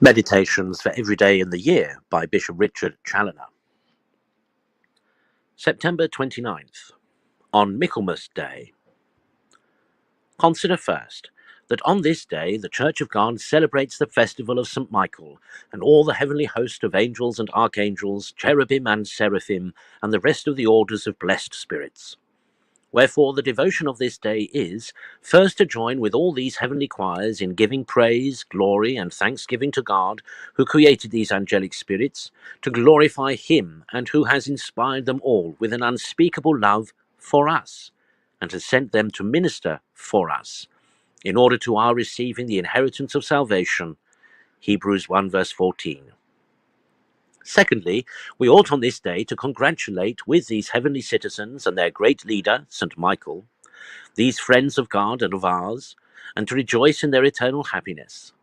Meditations for Every Day in the Year by Bishop Richard Challoner. September 29th, on Michaelmas Day. Consider first that on this day the Church of God celebrates the festival of St. Michael and all the heavenly host of angels and archangels, cherubim and seraphim, and the rest of the orders of blessed spirits. Wherefore the devotion of this day is, first to join with all these heavenly choirs in giving praise, glory, and thanksgiving to God, who created these angelic spirits, to glorify Him, and who has inspired them all with an unspeakable love for us, and has sent them to minister for us, in order to our receiving the inheritance of salvation. Hebrews 1 verse 14. Secondly, we ought on this day to congratulate with these heavenly citizens and their great leader, St. Michael, these friends of God and of ours, and to rejoice in their eternal happiness.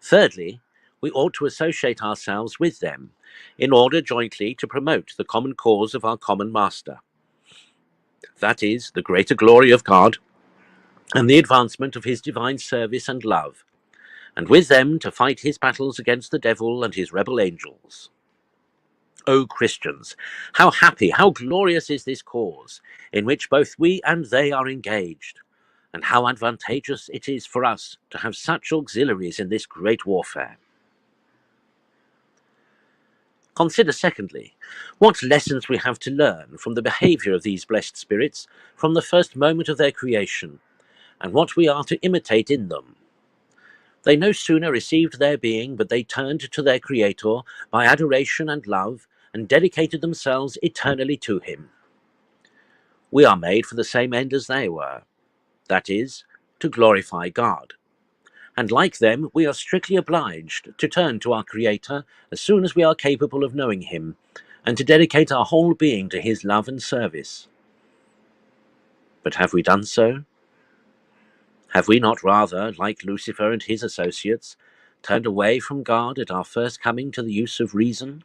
Thirdly, we ought to associate ourselves with them, in order jointly to promote the common cause of our common Master. That is, the greater glory of God, and the advancement of His divine service and love, and with them to fight His battles against the devil and his rebel angels. O Christians, how happy, how glorious is this cause, in which both we and they are engaged, and how advantageous it is for us to have such auxiliaries in this great warfare. Consider, secondly, what lessons we have to learn from the behaviour of these blessed spirits from the first moment of their creation, and what we are to imitate in them. They no sooner received their being, but they turned to their Creator by adoration and love, and dedicated themselves eternally to Him. We are made for the same end as they were, that is, to glorify God. And like them, we are strictly obliged to turn to our Creator as soon as we are capable of knowing Him, and to dedicate our whole being to His love and service. But have we done so? Have we not rather, like Lucifer and his associates, turned away from God at our first coming to the use of reason,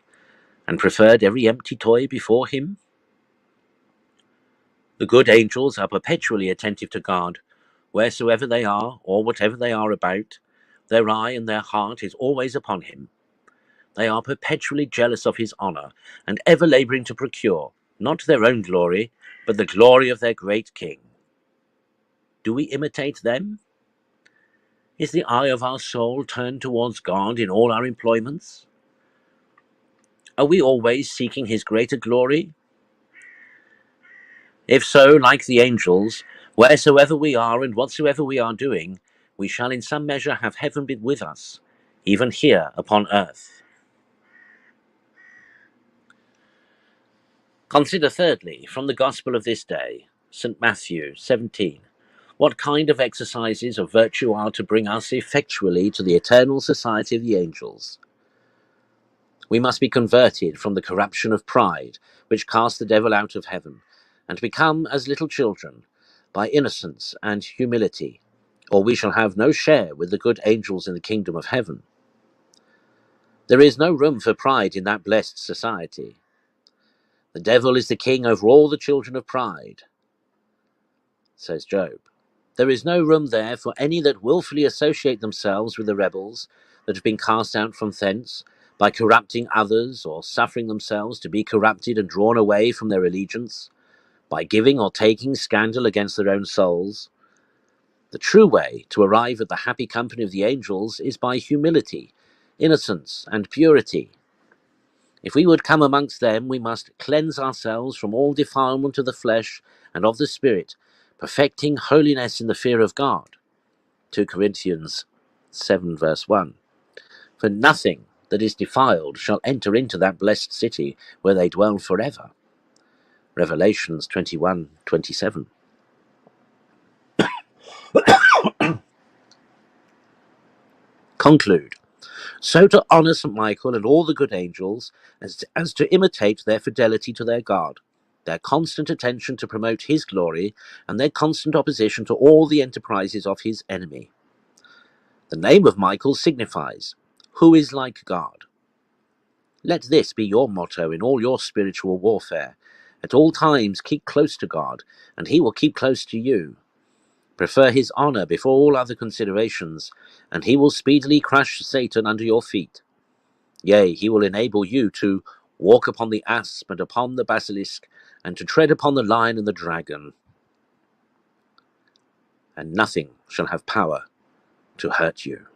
and preferred every empty toy before Him? The good angels are perpetually attentive to God, wheresoever they are, or whatever they are about. Their eye and their heart is always upon Him. They are perpetually jealous of His honour, and ever labouring to procure, not their own glory, but the glory of their great King. Do we imitate them? Is the eye of our soul turned towards God in all our employments? Are we always seeking His greater glory? If so, like the angels, wheresoever we are and whatsoever we are doing, we shall in some measure have heaven be with us, even here upon earth. Consider thirdly, from the Gospel of this day, St. Matthew 17, what kind of exercises of virtue are to bring us effectually to the eternal society of the angels. We must be converted from the corruption of pride, which cast the devil out of heaven, and become as little children, by innocence and humility, or we shall have no share with the good angels in the kingdom of heaven. There is no room for pride in that blessed society. The devil is the king over all the children of pride, says Job. There is no room there for any that wilfully associate themselves with the rebels that have been cast out from thence, by corrupting others, or suffering themselves to be corrupted and drawn away from their allegiance, by giving or taking scandal against their own souls. The true way to arrive at the happy company of the angels is by humility, innocence, and purity. If we would come amongst them, we must cleanse ourselves from all defilement of the flesh and of the spirit, perfecting holiness in the fear of God. 2 Corinthians 7 verse 1. For nothing that is defiled shall enter into that blessed city where they dwell forever. Revelations 21:27. Conclude. So to honour St. Michael and all the good angels, as to imitate their fidelity to their God, their constant attention to promote his glory, and their constant opposition to all the enterprises of his enemy. The name of Michael signifies, "Who is like God?" Let this be your motto in all your spiritual warfare. At all times keep close to God, and he will keep close to you. Prefer his honor before all other considerations, and he will speedily crush Satan under your feet. Yea, he will enable you to walk upon the asp and upon the basilisk, and to tread upon the lion and the dragon, and nothing shall have power to hurt you.